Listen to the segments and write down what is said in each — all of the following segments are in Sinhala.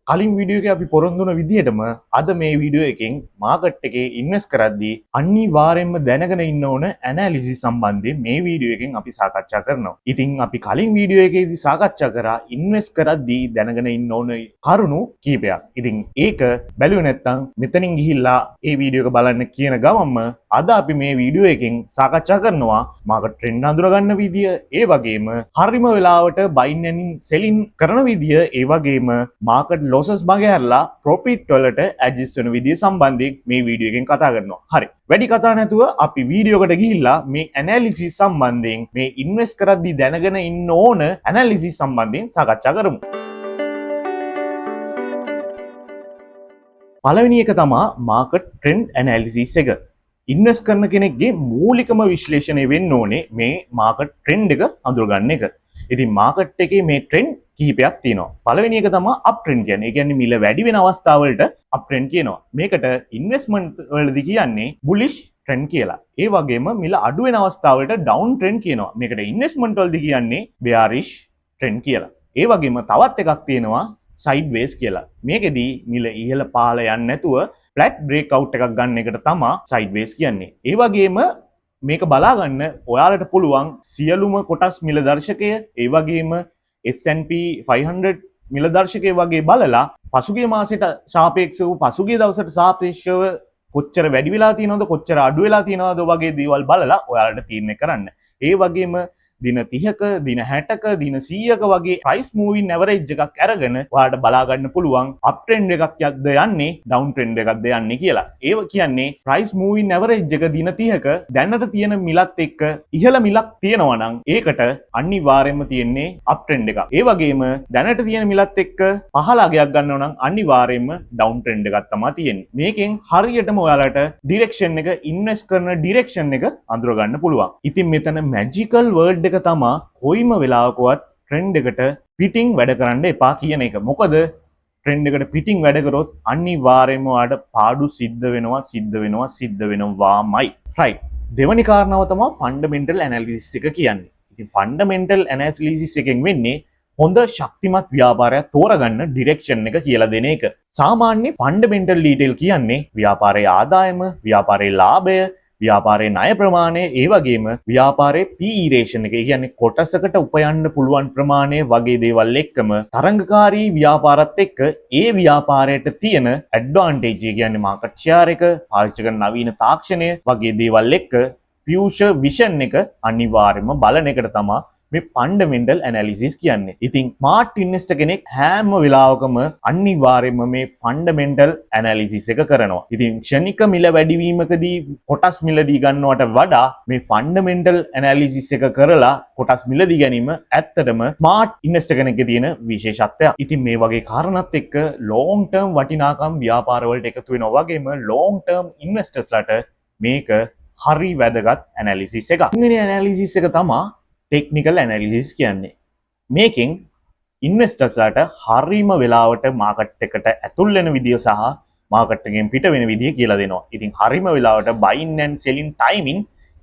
කලින් වීඩියෝ එකේ අපි පොරොන්දු වුණ විදිහටම අද මේ වීඩියෝ එකෙන් මාකට් එකේ ඉන්වෙස්ට් කරද්දී අනිවාර්යයෙන්ම දැනගෙන ඉන්න ඕන ඇනලිසිස් සම්බන්ධයෙන් මේ වීඩියෝ එකෙන් අපි සාකච්ඡා කරනවා. ඉතින් අපි කලින් වීඩියෝ එකේදී සාකච්ඡා කරා ඉන්වෙස්ට් කරද්දී දැනගෙන ඉන්න ඕන කරුණු කීපයක්. ඉතින් ඒක බැලුවේ නැත්නම් මෙතනින් ගිහිල්ලා ඒ වීඩියෝ එක බලන්න කියන ගමන්ම අද අපි මේ වීඩියෝ එකෙන් සාකච්ඡා කරනවා මාකට් ට්‍රෙන්ඩ් හඳුනගන්න විදිය, ඒ වගේම හරිම වෙලාවට බයින් ඇන්ඩ් සෙලින් කරන විදිය, ඒ වගේම මාකට් ලොසස් මගහැරලා ප්‍රොෆිට් වලට ඇඩ්ජස්ට් වෙන විදිය සම්බන්ධයෙන් මේ වීඩියෝ එකෙන් කතා කරනවා. හරි. වැඩි කතා නැතුව අපි වීඩියෝ එකට ගිහිල්ලා මේ ඇනලිසිස් සම්බන්ධයෙන් මේ ඉන්වෙස්ට් කරද්දී දැනගෙන ඉන්න ඕන ඇනලිසිස් සම්බන්ධයෙන් සාකච්ඡා කරමු. පළවෙනි එක තමයි මාකට් ට්‍රෙන්ඩ් ඇනලිසිස් එක. ඉන්වෙස්ට් කරන කෙනෙක්ගේ මූලිකම විශ්ලේෂණය වෙන්න ඕනේ මේ මාකට් ට්‍රෙන්ඩ් එක අඳුරගන්න එක. ඉතින් මාකට් එකේ මේ ට්‍රෙන්ඩ් කිහිපයක් තියෙනවා. පළවෙනි එක තමයි අප් ට්‍රෙන්ඩ් කියන්නේ. ඒ කියන්නේ මිල වැඩි වෙන අවස්ථාවලට අප් ට්‍රෙන්ඩ් කියනවා. මේකට ඉන්වෙස්ට්මන්ට් වලදී කියන්නේ බුලිෂ් ට්‍රෙන්ඩ් කියලා. ඒ වගේම මිල අඩු වෙන අවස්ථාවලට ඩවුන් ට්‍රෙන්ඩ් කියනවා. මේකට ඉන්වෙස්ට්මන්ට් වලදී කියන්නේ බෙයාරිෂ් ට්‍රෙන්ඩ් කියලා. ඒ වගේම තවත් එකක් තියෙනවා සයිඩ් වේස් කියලා. මේකෙදී මිල ඉහළ පහළ යන්නේ නැතුව ෆ්ලැට් බ්‍රේක් අවුට් එකක් ගන්න එකට තමයි සයිඩ් වේස් කියන්නේ. ඒ වගේම මේක බලා ගන්න ඔයාලට පුළුවන් සියලුම කොටස් මිල දර්ශකය, ඒ වගේම S&P 500 මිල දර්ශකය වගේ බලලා පසුගිය මාසෙට සාපේක්ෂව පසුගිය දවසට සාපේක්ෂව කොච්චර වැඩි වෙලා තියෙනවද කොච්චර අඩු වෙලා තියෙනවද වගේ දේවල් බලලා ඔයාලට තීරණය කරන්න. ඒ වගේම දින 30ක, දින 60ක, දින 100ක වගේ ප්‍රයිස් මූවින් ඇවරේජ් එකක් අරගෙන ඔයාලට බලා ගන්න පුළුවන් අප් ට්‍රෙන්ඩ් එකක් යන්නේ ඩවුන් ට්‍රෙන්ඩ් එකක්ද යන්නේ කියලා. ඒ කියන්නේ ප්‍රයිස් මූවින් ඇවරේජ් එක දින 30ක දැනට තියෙන මිලත් එක්ක ඉහළ මිලක් තියෙනවා නම් ඒකට අනිවාර්යයෙන්ම තියෙන්නේ අප් ට්‍රෙන්ඩ් එකක්. ඒ වගේම දැනට තියෙන මිලත් එක්ක පහළ අගයක් ගන්නවා නම් අනිවාර්යයෙන්ම ඩවුන් ට්‍රෙන්ඩ් එකක් තමයි තියෙන්නේ. මේකෙන් හරියටම ඔයාලට ඩිරෙක්ෂන් එක, ඉන්වෙස්ට් කරන ඩිරෙක්ෂන් එක අඳුර ගන්න පුළුවන්. ඉතින් මෙතන මැජිකල් වර්ඩ් එක තමා කොයිම වෙලාවකවත් ට්‍රෙන්ඩ් එකට පිටින් වැඩ කරන්න එපා කියන එක. මොකද ට්‍රෙන්ඩ් එකට පිටින් වැඩ කරොත් අනිවාර්යයෙන්ම ඔයාලට පාඩු සිද්ධ වෙනවාමයි. රයිට්. දෙවැනි කාරණාව තමයි ෆන්ඩමෙන්ටල් ඇනලිසිස් එක කියන්නේ. ඉතින් ෆන්ඩමෙන්ටල් ඇනලිසිස් එකෙන් වෙන්නේ හොඳ ශක්තිමත් ව්‍යාපාරයක් තෝරගන්න ඩිරෙක්ෂන් එක කියලා දෙන එක. සාමාන්‍ය ෆන්ඩමෙන්ටල් ඩීටේල් කියන්නේ ව්‍යාපාරයේ ආදායම, ව්‍යාපාරයේ ලාභය, ව්‍යාපාරයේ ණය ප්‍රමාණය, ඒ වගේම ව්‍යාපාරයේ PE රේෂන් එක. ඒ කියන්නේ කොටසකට උපයන්න පුළුවන් ප්‍රමාණය වගේ දේවල් එක්කම තරංගකාරී ව්‍යාපාරات එක්ක ඒ ව්‍යාපාරයට තියෙන ඇඩ්වාන්ටේජ්, ඒ කියන්නේ මාකට් ෂෙයාර් එක, පාවිච්චි කරන නවීන තාක්ෂණය වගේ දේවල් එක්ක ෆියුචර් විෂන් එක අනිවාර්යයෙන්ම බලන එකට තමයි මේ ෆන්ඩමෙන්ටල් ඇනලිසිස් කියන්නේ. ඉතින් ස්මාර්ට් ඉන්වෙස්ටර් කෙනෙක් හැම වෙලාවකම අනිවාර්යයෙන්ම මේ ෆන්ඩමෙන්ටල් ඇනලිසිස් එක කරනවා. ඉතින් ක්ෂණික මිල වැඩිවීමකදී කොටස් මිලදී ගන්නවට වඩා මේ ෆන්ඩමෙන්ටල් ඇනලිසිස් එක කරලා කොටස් මිලදී ගැනීම ඇත්තටම ස්මාර්ට් ඉන්වෙස්ටර් කෙනෙක්ගේ තියෙන විශේෂත්වයක්. ඉතින් මේ වගේ කාරණාත් එක්ක ලොං ටර්ම් වටිනාකම් ව්‍යාපාරවලට එකතු වෙනවා වගේම ලොං ටර්ම් ඉන්වෙස්ටර්ස්ලාට මේක හරි වැදගත් ඇනලිසිස් එකක්. මේ ඇනලිසිස් එක තමයි ටෙක්නිකල් ඇනලිසිස් කියන්නේ. මේකෙන් ඉන්වෙස්ටර්ස්ලාට හරිම වෙලාවට මාකට් එකට ඇතුල් වෙන විදිය සහ මාකට් එකෙන් පිට වෙන විදිය කියලා දෙනවා. ඉතින් හරිම වෙලාවට බයින් ඇන්ඩ් සෙලින් ටයිමින්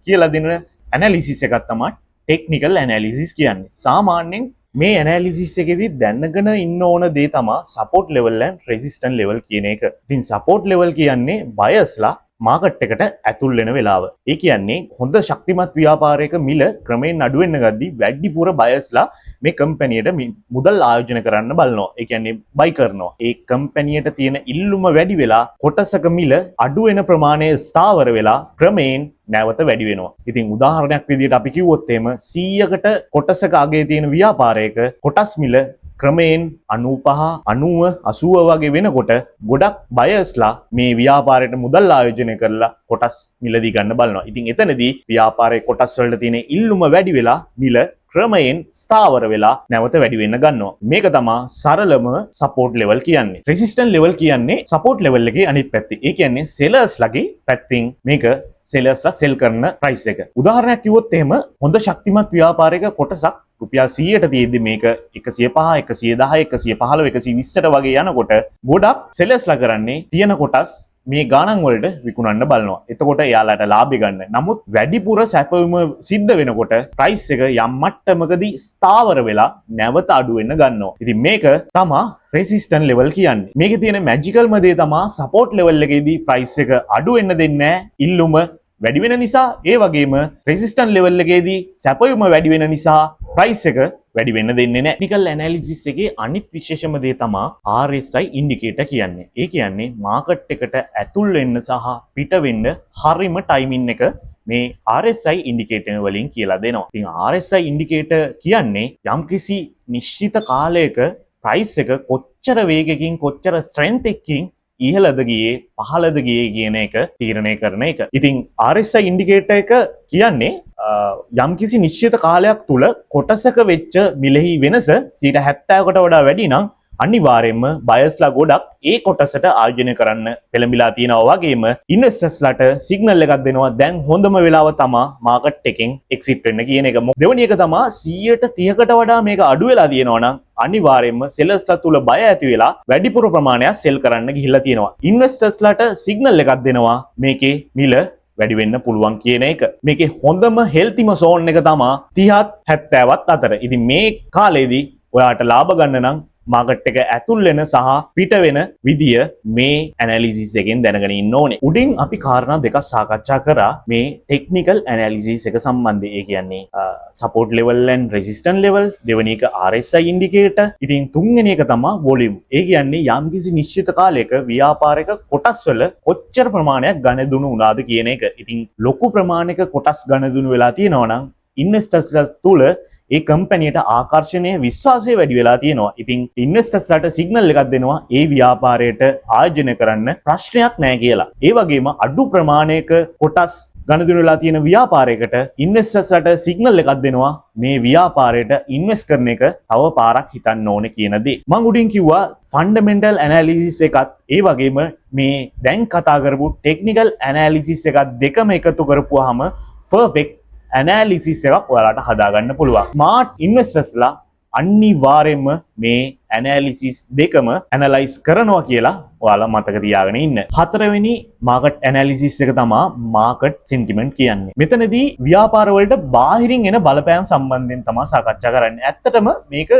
කියලා දෙන ඇනලිසිස් එකක් තමයි ටෙක්නිකල් ඇනලිසිස් කියන්නේ. සාමාන්‍යයෙන් මේ ඇනලිසිස් එකේදී දැනගෙන ඉන්න ඕන දේ තමයි support level and resistant level කියන එක. ඉතින් සපෝට් ලෙවල් කියන්නේ බයර්ස්ලා මාකට් එකට ඇතුල් වෙන වෙලාව. ඒ කියන්නේ හොඳ ශක්තිමත් ව්‍යාපාරයක මිල ක්‍රමයෙන් අඩු වෙන්න ගද්දී වැඩිපුර බයර්ස්ලා මේ කම්පැනියට මුදල් ආයෝජන කරන්න බලනවා. ඒ කියන්නේ බයි කරනවා. ඒ කම්පැනියට තියෙන ඉල්ලුම වැඩි වෙලා කොටසක මිල අඩු වෙන ප්‍රමාණය ස්ථාවර වෙලා ක්‍රමයෙන් නැවත වැඩි වෙනවා. ඉතින් උදාහරණයක් විදිහට අපි කිව්වොත් එහෙම 100කට කොටසක අගේ තියෙන ව්‍යාපාරයක කොටස් මිල ක්‍රමයෙන් 95, 90, 80 වගේ වෙනකොට ගොඩක් බයර්ස්ලා මේ ව්‍යාපාරයට මුදල් ආයෝජනය කරලා කොටස් මිලදී ගන්න බලනවා. ඉතින් එතනදී ව්යාපාරයේ කොටස් වලට තියෙන ඉල්ලුම වැඩි වෙලා මිල ක්‍රමයෙන් ස්ථාවර වෙලා නැවත වැඩි වෙන්න ගන්නවා. මේක තමයි සරලම සපෝට් ලෙවල් කියන්නේ. රෙසිස්ටන්ට් ලෙවල් කියන්නේ සපෝට් ලෙවල් එකේ අනිත් පැත්තේ. ඒ කියන්නේ සෙලර්ස්ලාගේ පැත්තෙන් මේක සෙලර්ස්ලා සෙල් කරන ප්‍රයිස් එක. උදාහරණයක් කිව්වොත් එහෙම හොඳ ශක්තිමත් ව්‍යාපාරයක කොටසක් රුපියල් 100ට තියෙද්දි මේක 105, 110, 115, 120ට වගේ යනකොට ගොඩක් සෙලර්ස්ලා කරන්නේ තියෙන කොටස් මේ ගණන් වලට විකුණන්න බලනවා. එතකොට එයාලට ලාභය ගන්න. නමුත් වැඩිපුර සැපයුම සිද්ධ වෙනකොට ප්‍රයිස් එක යම් මට්ටමකදී ස්ථාවර වෙලා නැවත අඩු වෙන්න ගන්නවා. ඉතින් මේක තමා රෙසිස්ටන්ට් ලෙවල් කියන්නේ. මේකේ තියෙන මැජිකල්ම දේ තමා සපෝට් ලෙවල් එකේදී ප්‍රයිස් එක අඩු වෙන්න දෙන්නේ නැහැ. ඉල්ලුම වැඩි වෙන නිසා ඒ වගේම රෙසිස්ටන්ට් ලෙවල් එකේදී සැපයුම වැඩි වෙන නිසා ප්‍රයිස් එක වැඩි වෙන්න දෙන්නේ නැහැ. ටෙක්නිකල් ඇනලිසිස් එකේ අනිත් විශේෂම දේ තමා RSI ඉන්ඩිකේටර් කියන්නේ. ඒ කියන්නේ මාකට් එකට ඇතුල් වෙන්න සහ පිට වෙන්න හරිම ටයිමින් එක මේ RSI ඉන්ඩිකේටර් වලින් කියලා දෙනවා. ඉතින් RSI ඉන්ඩිකේටර් කියන්නේ යම්කිසි නිශ්චිත කාලයක ප්‍රයිස් එක කොච්චර වේගකින් කොච්චර ස්ට්‍රෙන්ත් එකකින් ඉහළද ගියේ පහළද ගියේ කියන එක තීරණය කරන එක. ඉතින් RSI ඉන්ඩිකේටර් එක කියන්නේ යම්කිසි නිශ්චිත කාලයක් තුල කොටසක වෙච්ච මිලෙහි වෙනස 70%කට වඩා වැඩි නම් අනිවාර්යයෙන්ම බයස්ලා ගොඩක් ඒ කොටසට ආයෝජනය කරන්න පෙළඹිලා තියෙනවා. වගේම ඉන්වෙස්ටර්ස්ලාට සිග්නල් එකක් දෙනවා දැන් හොඳම වෙලාව තමා මාකට් එකෙන් එක්සිට් වෙන්න කියන එක. දෙවෙනි එක තමා 130කට වඩා මේක අඩු වෙලා තියෙනවා නම් අනිවාර්යයෙන්ම සෙලර්ස්ලා තුල බය ඇති වෙලා වැඩිපුර ප්‍රමාණයක් සෙල් කරන්න ගිහිල්ලා තියෙනවා. ඉන්වෙස්ටර්ස්ලාට සිග්නල් එකක් දෙනවා මේකේ මිල වැඩි වෙන්න පුළුවන් කියන එක. මේකේ හොඳම හෙල්තිම සෝන් එක තමා 30ත් 70ත් අතර. ඉතින් මේ කාලේදී ඔයාට ලාභ ගන්න නම් මාකට් එක ඇතුල් වෙන සහ පිට වෙන විදිය මේ ඇනලිසිස් එකෙන් දැනගෙන ඉන්න ඕනේ. උඩින් අපි කාරණා දෙකක් සාකච්ඡා කරා මේ ටෙක්නිකල් ඇනලිසිස් එක සම්බන්ධයෙන්. ඒ කියන්නේ support level and resistant level, දෙවෙනි එක RSI ඉන්ඩිකේටර්, ඉතින් තුන්වෙනි එක තමයි වොලියුම්. ඒ කියන්නේ යම්කිසි නිශ්චිත කාලයක ව්‍යාපාරික කොටස් වල කොච්චර ප්‍රමාණයක් ගණදුණු වුණාද කියන එක. ඉතින් ලොකු ප්‍රමාණයක කොටස් ගණදුණු වෙලා තියෙනවා නම් ඉන්වෙස්ටර්ස්ලා තුල ඒ කම්පැනියට ආකර්ෂණය විශ්වාසය වැඩි වෙලා තියෙනවා. ඉතින් ඉන්වෙස්ටර්ස්ලාට සිග්නල් එකක් දෙනවා ඒ ව්‍යාපාරයට ආයෝජනය කරන්න ප්‍රශ්නයක් නැහැ කියලා. ඒ වගේම අඩු ප්‍රමාණයක කොටස් ගණදුණු වෙලා තියෙන ව්‍යාපාරයකට ඉන්වෙස්ටර්ස්ලාට සිග්නල් එකක් දෙනවා මේ ව්‍යාපාරයට ඉන්වෙස්ට් කරන එක තව පාරක් හිතන්න ඕනේ කියන දේ. මම උඩින් කිව්වා ෆන්ඩමෙන්ටල් ඇනලිසිස් එකත් ඒ වගේම මේ දැන් කතා කරපු ටෙක්නිකල් ඇනලිසිස් එකත් දෙකම එකතු කරපුවාම පර්ෆෙක්ට් ඇනලිසිස් එකක් ඔයාලට හදාගන්න පුළුවන්. ස්මාර්ට් ඉන්වෙස්ටර්ස්ලා අනිවාර්යයෙන්ම මේ ඇනලිසිස් දෙකම ඇනලයිස් කරනවා කියලා ඔයාලා මතක තියාගෙන ඉන්න. හතරවෙනි මාකට් ඇනලිසිස් එක තමයි මාකට් සෙන්ටිමන්ට් කියන්නේ. මෙතනදී ව්‍යාපාර වලට බාහිරින් එන බලපෑම් සම්බන්ධයෙන් තමයි සාකච්ඡා කරන්නේ. ඇත්තටම මේක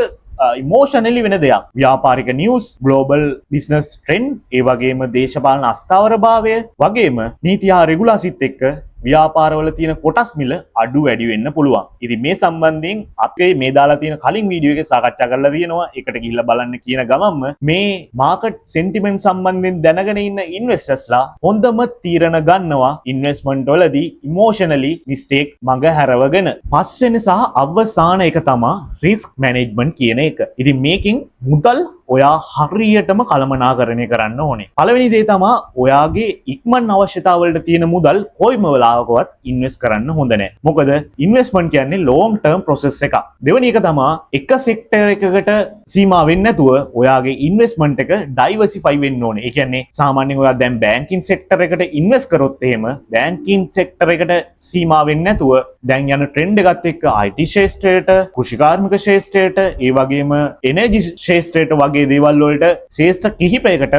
ඉමෝෂනලි වෙන දෙයක්. ව්‍යාපාරික නිවුස්, ග්ලෝබල් බිස්නස් ට්‍රෙන්ඩ්, ඒ වගේම දේශපාලන අස්ථාවරභාවය වගේම නීති හා රෙගුලාසිත් එක්ක ව්‍යාපාරවල තියෙන කොටස් මිල අඩු වැඩි වෙන්න පුළුවන්. ඉතින් මේ සම්බන්ධයෙන් අපේ මේ දාලා තියෙන කලින් වීඩියෝ එකේ සාකච්ඡා කරලා තියෙනවා. ඒකට ගිහිල්ලා බලන්න කියන ගමන්ම මේ මාකට් සෙන්ටිමන්ට් සම්බන්ධයෙන් දැනගෙන ඉන්න ඉන්වෙස්ටර්ස්ලා හොඳම තීරණ ගන්නවා ඉන්වෙස්ට්මන්ට් වලදී ඉමෝෂනලි මිස්ටේක් මඟ හැරවගෙන. පස්වෙනි සහ අවසාන එක තමයි රිස්ක් මැනේජ්මන්ට් කියන එක. ඉතින් මේකෙන් මුදල් ඔයා හරියටම කළමනාකරණය කරන්න ඕනේ. පළවෙනි දේ තමයි ඔයාගේ ඉක්මන් අවශ්‍යතාවලට තියෙන මුදල් කොයිම වෙලාවකවත් ඉන්වෙස්ට් කරන්න හොඳ නැහැ. මොකද ඉන්වෙස්ට්මන්ට් කියන්නේ ලොං ටර්ම් ප්‍රොසෙස් එකක්. දෙවෙනි එක තමයි එක සෙක්ටර් එකකට සීමා වෙන්නේ නැතුව ඔයාගේ ඉන්වෙස්ට්මන්ට් එක ඩයිවර්සිෆයි වෙන්න ඕනේ. ඒ කියන්නේ සාමාන්‍යයෙන් ඔයා දැන් බැංකින් සෙක්ටර් එකට ඉන්වෙස්ට් කරොත් එහෙම බැංකින් සෙක්ටර් එකට සීමා වෙන්නේ නැතුව දැන් යන ට්‍රෙන්ඩ් එකත් එක්ක IT ශේෂ්ත්‍රයට, කෘෂිකාර්මික ශේෂ්ත්‍රයට, ඒ වගේම එනර්ජි ශේෂ්ත්‍රයට වගේ දේවල් වලට ශේෂ්ත්‍ර කිහිපයකට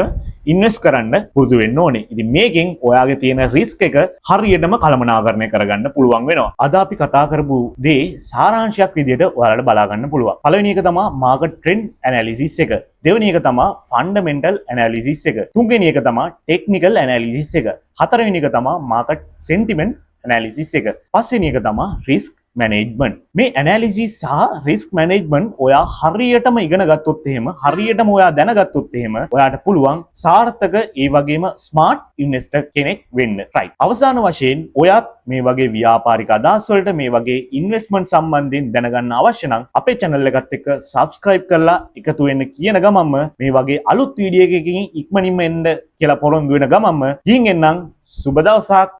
ඉන්වෙස්ට් කරන්න පුරුදු වෙන්න ඕනේ. ඉතින් මේකෙන් ඔයාගේ තියෙන රිස්ක් එක හරියටම කළමනාකරණය කරගන්න පුළුවන් වෙනවා. අද අපි කතා කරපු දේ සාරාංශයක් විදිහට ඔයාලට බලා ගන්න පුළුවන්. පළවෙනි එක තමයි මාකට් ට්‍රෙන්ඩ් ඇනලිසිස් එක. දෙවෙනි එක තමයි ෆන්ඩමෙන්ටල් ඇනලිසිස් එක. තුන්වෙනි එක තමයි ටෙක්නිකල් ඇනලිසිස් එක. හතරවෙනි එක තමයි මාකට් සෙන්ටිමන්ට් ඇනලිසිස් එක. පස්වෙනි එක තමයි රිස්ක් මැනේජ්මන්ට්. මේ ඇනලිසිස් සහ රිස්ක් මැනේජ්මන්ට් ඔයා හරියටම ඉගෙන ගත්තොත් එහෙම, හරියටම ඔයා දැනගත්තොත් එහෙම ඔයාට පුළුවන් සාර්ථක ඒ වගේම ස්මාර්ට් ඉන්වෙස්ටර් කෙනෙක් වෙන්න. right. අවසාන වශයෙන් ඔයාත් මේ වගේ ව්‍යාපාරික අදහස් වලට මේ වගේ ඉන්වෙස්ට්මන්ට් සම්බන්ධයෙන් දැනගන්න අවශ්‍ය නම් අපේ channel එකත් එක්ක subscribe කරලා එකතු වෙන්න කියන ගමන්ම මේ වගේ අලුත් වීඩියෝ එකකින් ඉක්මනින්ම එන්න කියලා පොරොන්දු වෙන ගමන්ම ගිහින් එන්නම්. සුබ දවසක්.